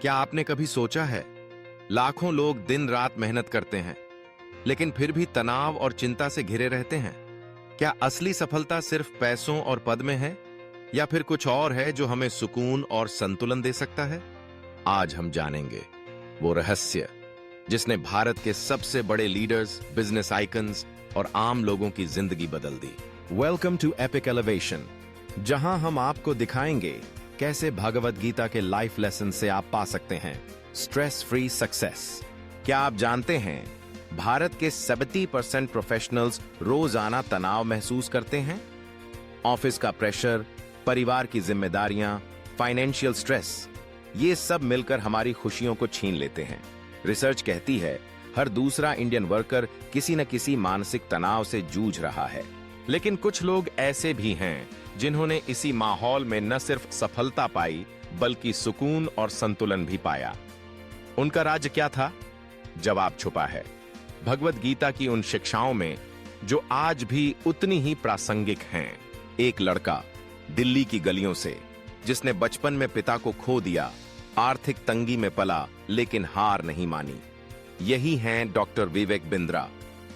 क्या आपने कभी सोचा है, लाखों लोग दिन रात मेहनत करते हैं लेकिन फिर भी तनाव और चिंता से घिरे रहते हैं। क्या असली सफलता सिर्फ पैसों और पद में है या फिर कुछ और है जो हमें सुकून और संतुलन दे सकता है? आज हम जानेंगे वो रहस्य जिसने भारत के सबसे बड़े लीडर्स, बिजनेस आइकन्स और आम लोगों की जिंदगी बदल दी। वेलकम टू एपिक एलिवेशन, जहां हम आपको दिखाएंगे कैसे भगवद गीता के लाइफ लेसन से आप पा सकते हैं स्ट्रेस फ्री सक्सेस। क्या आप जानते हैं, भारत के 70% प्रोफेशनल्स रोजाना तनाव महसूस करते हैं। ऑफिस का प्रेशर, परिवार की जिम्मेदारियां, फाइनेंशियल स्ट्रेस, ये सब मिलकर हमारी खुशियों को छीन लेते हैं। रिसर्च कहती है हर दूसरा इंडियन वर्कर किसी न किसी मानसिक तनाव से जूझ रहा है। लेकिन कुछ लोग ऐसे भी हैं जिन्होंने इसी माहौल में न सिर्फ सफलता पाई बल्कि सुकून और संतुलन भी पाया। उनका राज क्या था? जवाब छुपा है भगवद गीता की उन शिक्षाओं में जो आज भी उतनी ही प्रासंगिक हैं। एक लड़का दिल्ली की गलियों से, जिसने बचपन में पिता को खो दिया, आर्थिक तंगी में पला लेकिन हार नहीं मानी। यही हैं डॉक्टर विवेक बिंद्रा,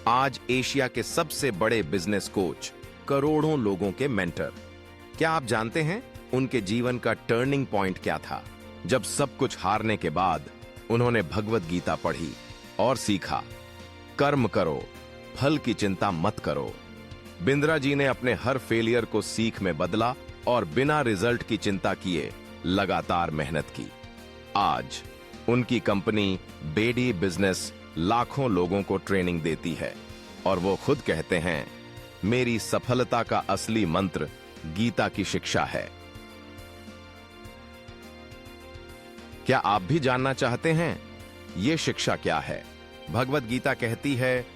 आज एशिया के सबसे बड़े बिजनेस कोच, करोड़ों लोगों के मेंटर। क्या आप जानते हैं उनके जीवन का टर्निंग पॉइंट क्या था? जब सब कुछ हारने के बाद उन्होंने भगवद गीता पढ़ी और सीखा, कर्म करो, फल की चिंता मत करो। बिंद्रा जी ने अपने हर फेलियर को सीख में बदला और बिना रिजल्ट की चिंता किए लगातार मेहनत की। आज उनकी कंपनी बेडी बिजनेस लाखों लोगों को ट्रेनिंग देती है और वो खुद कहते हैं, मेरी सफलता का असली मंत्र गीता की शिक्षा है। क्या आप भी जानना चाहते हैं ये शिक्षा क्या है? भगवद गीता कहती है,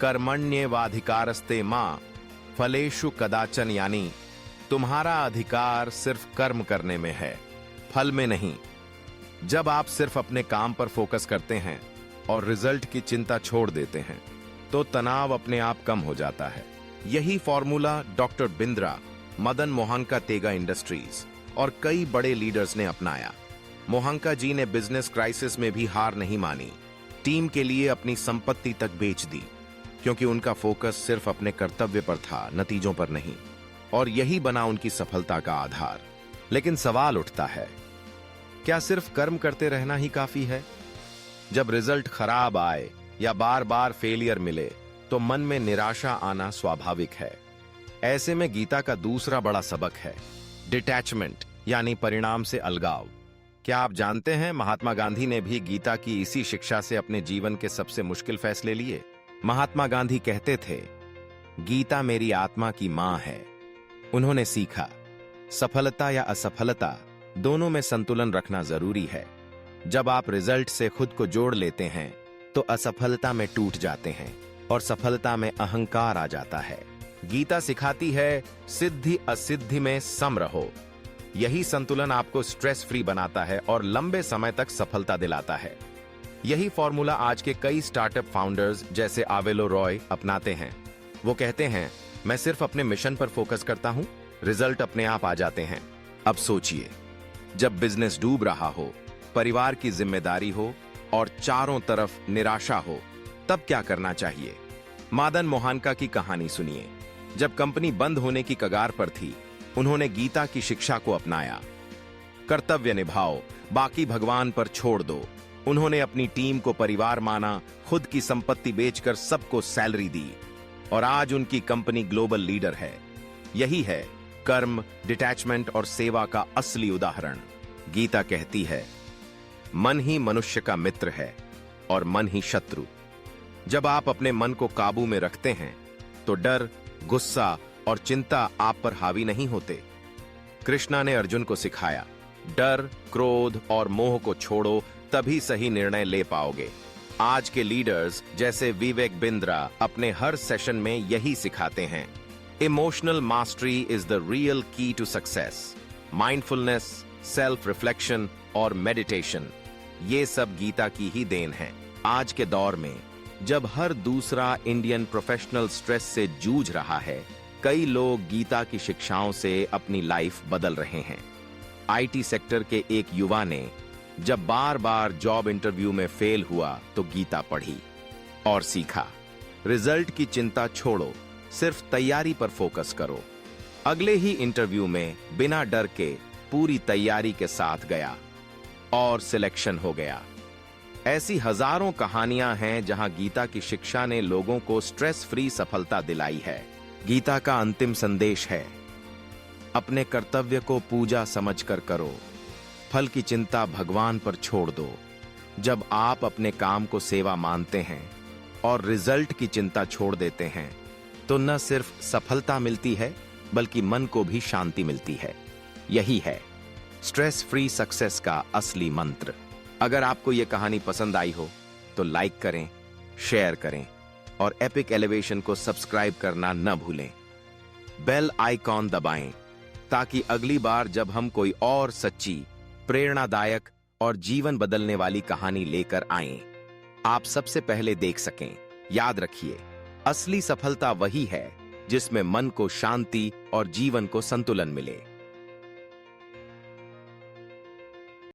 कर्मण्येवाधिकारस्ते मां फलेषु कदाचन, यानी तुम्हारा अधिकार सिर्फ कर्म करने में है, फल में नहीं। जब आप सिर्फ अपने काम पर फोकस करते हैं और रिजल्ट की चिंता छोड़ देते हैं तो तनाव अपने आप कम हो जाता है। यही formula doctor Bindra, Madan Mohanka Tega industries और कई बड़े लीडर्स ने अपनाया। मोहनका जी ने बिजनेस क्राइसिस में भी हार नहीं मानी, टीम के लिए अपनी संपत्ति तक बेच दी, क्योंकि उनका फोकस सिर्फ अपने कर्तव्य पर था, नतीजों पर नहीं। और यही बना उनकी सफलता का आधार। लेकिन सवाल उठता है, क्या सिर्फ कर्म करते रहना ही काफी है? जब रिजल्ट खराब आए या बार बार फेलियर मिले तो मन में निराशा आना स्वाभाविक है। ऐसे में गीता का दूसरा बड़ा सबक है डिटैचमेंट, यानी परिणाम से अलगाव। क्या आप जानते हैं, महात्मा गांधी ने भी गीता की इसी शिक्षा से अपने जीवन के सबसे मुश्किल फैसले लिए। महात्मा गांधी कहते थे, गीता मेरी आत्मा की मां है। उन्होंने सीखा, सफलता या असफलता दोनों में संतुलन रखना जरूरी है। जब आप रिजल्ट से खुद को जोड़ लेते हैं तो असफलता में टूट जाते हैं और सफलता में अहंकार आ जाता है। गीता सिखाती है, सिद्धि असिद्धि में सम रहो। यही संतुलन आपको स्ट्रेस फ्री बनाता है और लंबे समय तक सफलता दिलाता है। यही फॉर्मूला आज के कई स्टार्टअप फाउंडर्स जैसे आवेलो रॉय अपनाते हैं। वो कहते हैं, मैं सिर्फ अपने मिशन पर फोकस करता हूं, रिजल्ट अपने आप आ जाते हैं। अब सोचिए, जब बिजनेस डूब रहा हो, परिवार की जिम्मेदारी हो और चारों तरफ निराशा हो, तब क्या करना चाहिए? मदन मोहनका की कहानी सुनिए। जब कंपनी बंद होने की कगार पर थी, उन्होंने गीता की शिक्षा को अपनाया। कर्तव्य निभाओ, बाकी भगवान पर छोड़ दो। उन्होंने अपनी टीम को परिवार माना, खुद की संपत्ति बेचकर सबको सैलरी दी और आज उनकी कंपनी ग्लोबल लीडर है। यही है कर्म, डिटैचमेंट और सेवा का असली उदाहरण। गीता कहती है, मन ही मनुष्य का मित्र है और मन ही शत्रु। जब आप अपने मन को काबू में रखते हैं तो डर, गुस्सा और चिंता आप पर हावी नहीं होते। कृष्णा ने अर्जुन को सिखाया, डर, क्रोध और मोह को छोड़ो, तभी सही निर्णय ले पाओगे। आज के लीडर्स जैसे विवेक बिंद्रा अपने हर सेशन में यही सिखाते हैं। Emotional mastery is the real key to success. Mindfulness, self reflection और मेडिटेशन, ये सब गीता की ही देन है। आज के दौर में जब हर दूसरा इंडियन प्रोफेशनल स्ट्रेस से जूझ रहा है, कई लोग गीता की शिक्षाओं से अपनी लाइफ बदल रहे हैं। आईटी सेक्टर के एक युवा ने जब बार बार जॉब इंटरव्यू में फेल हुआ तो गीता पढ़ी और सीखा। रिजल्ट की चिंता छोड़ो, सिर्फ तैयारी पर फोकस करो। अगले ही इंटरव्यू में बिना डर के पूरी तैयारी के साथ गया और सिलेक्शन हो गया। ऐसी हजारों कहानियां हैं जहां गीता की शिक्षा ने लोगों को स्ट्रेस फ्री सफलता दिलाई है। गीता का अंतिम संदेश है, अपने कर्तव्य को पूजा समझकर करो, फल की चिंता भगवान पर छोड़ दो। जब आप अपने काम को सेवा मानते हैं और रिजल्ट की चिंता छोड़ देते हैं तो न सिर्फ सफलता मिलती है बल्कि मन को भी शांति मिलती है। यही है स्ट्रेस फ्री सक्सेस का असली मंत्र। अगर आपको यह कहानी पसंद आई हो तो लाइक करें, शेयर करें और एपिक एलिवेशन को सब्सक्राइब करना न भूलें। बेल आइकॉन दबाएं ताकि अगली बार जब हम कोई और सच्ची, प्रेरणादायक और जीवन बदलने वाली कहानी लेकर आएं, आप सबसे पहले देख सकें। याद रखिए, असली सफलता वही है जिसमें मन को शांति और जीवन को संतुलन मिले।